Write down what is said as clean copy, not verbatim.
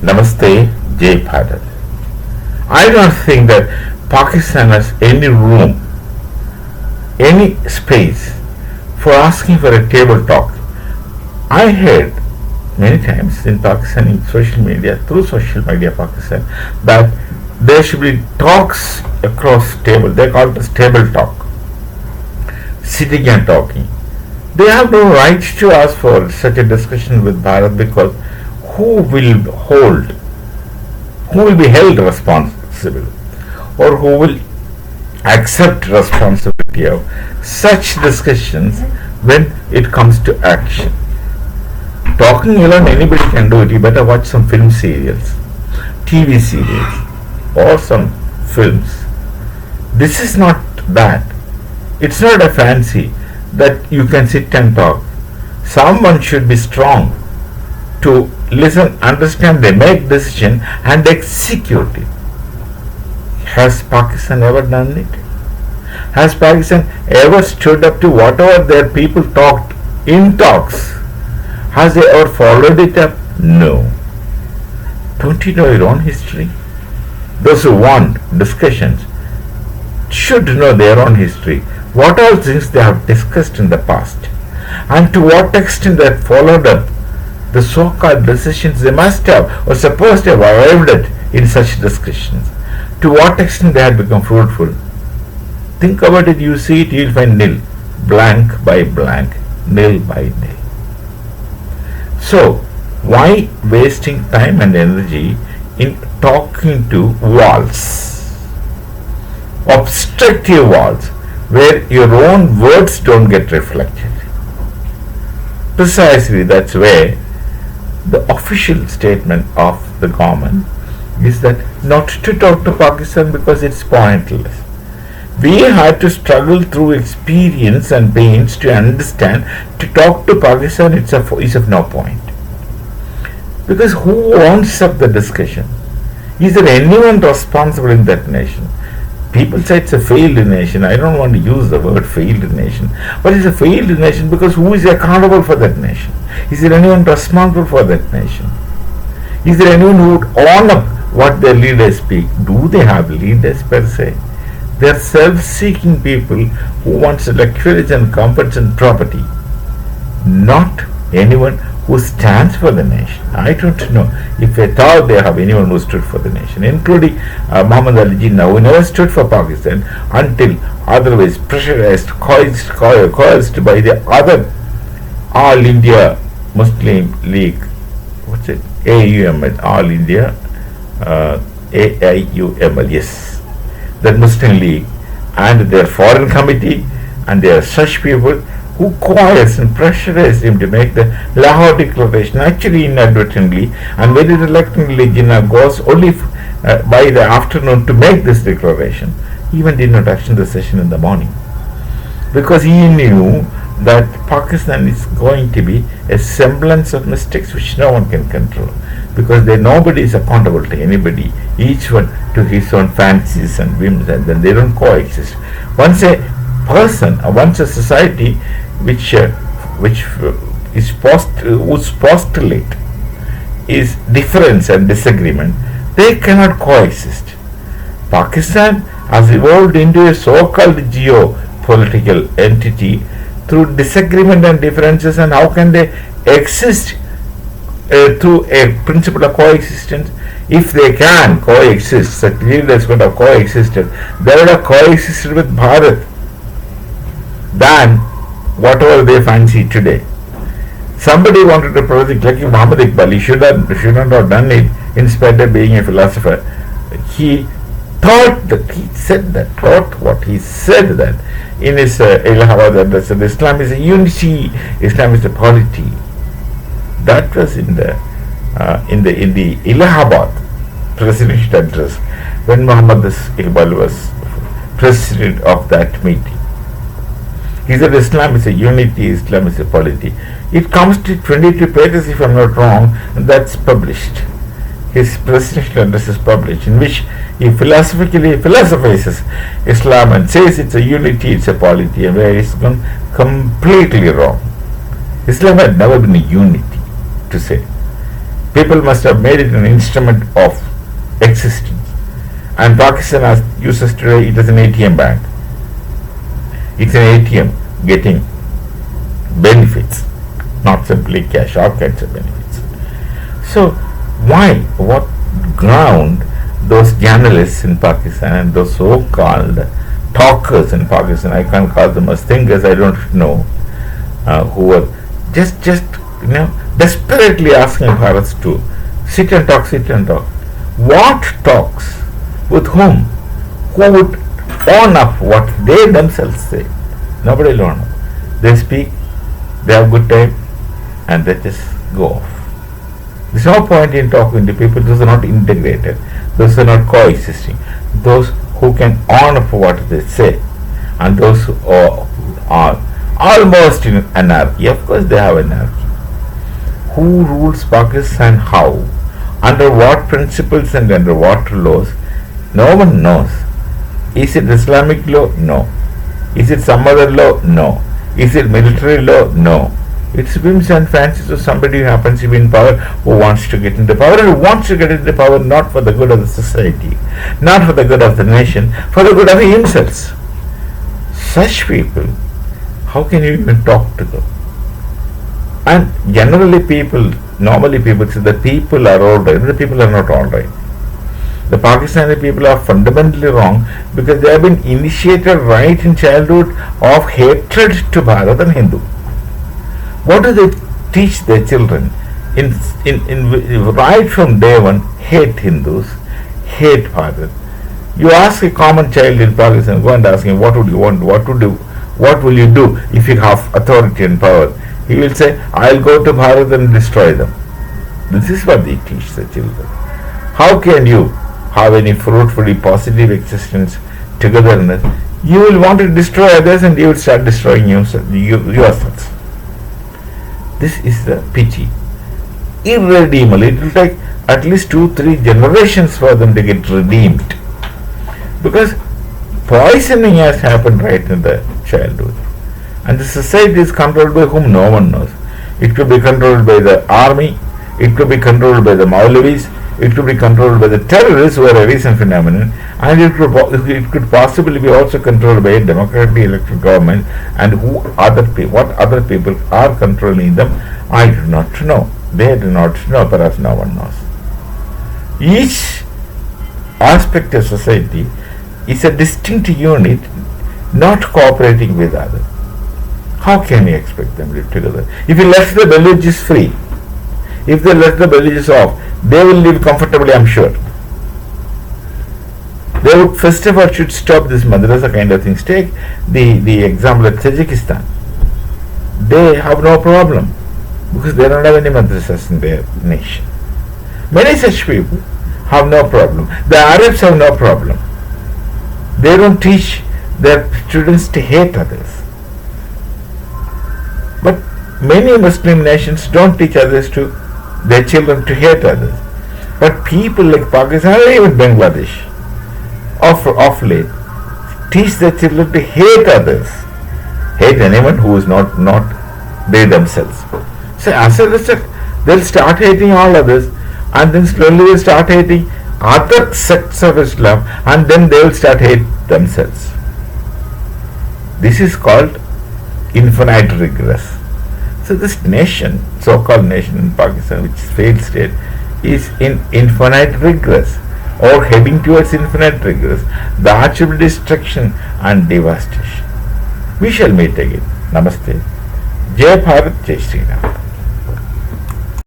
Namaste, Jai Bharat. I don't think that Pakistan has any room, any space for asking for a table talk. I heard many times in Pakistan, in social media, through social media Pakistan, that there should be talks across table. They call it as table talk, sitting and talking. They have no right to ask for such a discussion with Bharat, because who will hold, who will be held responsible, or who will accept responsibility of such discussions when it comes to action? Talking alone, anybody can do it. You better watch some film serials, TV serials, or some films. This is not that. It's not a fancy that you can sit and talk. Someone should be strong to listen, understand, they make decision and execute it. Has Pakistan ever done it? Has Pakistan ever stood up to whatever their people talked in talks? Has they ever followed it up? No. Don't you know your own history? Those who want discussions should know their own history. What all things they have discussed in the past, and to what extent they have followed up the so-called decisions they must have or supposed to have arrived at in such discussions. To what extent they had become fruitful. Think about it, you see it, you will find nil, blank by blank, nil by nil. So, why wasting time and energy in talking to walls? Obstructive walls, where your own words don't get reflected. Precisely, that's where the official statement of the government is that not to talk to Pakistan because it's pointless. We had to struggle through experience and pains to understand to talk to Pakistan is of no point. Because who wants up the discussion? Is there anyone responsible in that nation? People say it's a failed nation. I don't want to use the word failed nation. But it's a failed nation because who is accountable for that nation? Is there anyone responsible for that nation? Is there anyone who would own up what their leaders speak? Do they have leaders per se? They are self-seeking people who want luxuries and comforts and property. Not anyone who stands for the nation. I don't know if at all they have anyone who stood for the nation, including Muhammad Ali Jinnah, who never stood for Pakistan until otherwise pressurized, coerced by the other All India Muslim League, what's it? AUML, All India AIUML, yes, that Muslim League and their foreign committee, and there are such people who coerced and pressurized him to make the Lahore Declaration, actually inadvertently and very reluctantly. Jinnah goes only by the afternoon to make this declaration. He even did not attend the session in the morning, because he knew that Pakistan is going to be a semblance of mistakes which no one can control, because nobody is accountable to anybody, each one to his own fancies and whims, and then they don't coexist. Once a person, once a society which whose postulate is difference and disagreement, they cannot coexist. Pakistan has evolved into a so-called geopolitical entity through disagreement and differences, and how can they exist through a principle of coexistence? If they can coexist, such leaders would have coexisted. They would have coexisted with Bharat than whatever they fancy today. Somebody wanted to project like Muhammad Iqbal. He should not have done it in spite of being a philosopher. He thought that he said that, what he said that in his Allahabad address, that Islam is a unity, Islam is a polity. That was in the Allahabad presidential address when Muhammad Iqbal was president of that meeting. He said Islam is a unity, Islam is a polity. It comes to 22 pages, if I am not wrong, and that's published. His presidential address is published, in which he philosophically philosophizes Islam and says it's a unity, it's a polity, and where he's gone completely wrong. Islam had never been a unity, to say. People must have made it an instrument of existence. And Pakistan, as uses today, it is an ATM bank. It's an ATM getting benefits, not simply cash, all kinds of benefits. So why, what ground those journalists in Pakistan and those so-called talkers in Pakistan, I can't call them as thinkers, I don't know, who were just desperately asking Bharat to sit and talk. What talks? With whom? Who would own up what they themselves say? Nobody will own up. They speak, they have good time, and they just go off. There's no point in talking to people. Those are not integrated. Those are not coexisting. Those who can own up what they say, and those who are almost in anarchy. Of course, they have anarchy. Who rules Pakistan? How? Under what principles and under what laws? No one knows. Is it Islamic law? No. Is it some other law? No. Is it military law? No. It's whims and fancies of somebody who happens to be in power, who wants to get into power, and who wants to get into power not for the good of the society, not for the good of the nation, for the good of himself. Such people, how can you even talk to them? And normally people say the people are alright, the people are not alright. The Pakistani people are fundamentally wrong because they have been initiated right in childhood of hatred to Bharat and Hindu. What do they teach their children? Right from day one, hate Hindus, hate Bharat. You ask a common child in Pakistan, go and ask him, what would you want? What will you do if you have authority and power? He will say, I'll go to Bharat and destroy them. This is what they teach the children. How can you have any fruitfully positive existence, togetherness? You will want to destroy others and you will start destroying yourselves. This is the pity. Irredeemable. It will take at least 2-3 generations for them to get redeemed. Because poisoning has happened right in the childhood. And the society is controlled by whom no one knows. It could be controlled by the army, it could be controlled by the Maulavis, it could be controlled by the terrorists who are a recent phenomenon, and it could possibly be also controlled by a democratically elected government, and what other people are controlling them, I do not know. They do not know, perhaps no one knows. Each aspect of society is a distinct unit not cooperating with others. How can you expect them to live together? If you let the villages free, if they let the villages off, they will live comfortably, I'm sure. They would first of all should stop this madrasa kind of things. Take the example of Tajikistan. They have no problem because they don't have any madrasas in their nation. Many such people have no problem. The Arabs have no problem. They don't teach their students to hate others. But many Muslim nations don't teach their children to hate others. But people like Pakistan or even Bangladesh, of late, teach their children to hate others, hate anyone who is not they themselves. So as a result, they'll start hating all others, and then slowly they'll start hating other sects of Islam, and then they will start hate themselves. This is called infinite regress. So this nation, so-called nation in Pakistan, which is failed state, is in infinite regress or heading towards infinite regress, the actual destruction and devastation. We shall meet again. Namaste. Jai Bharat, Jai Sri Ram.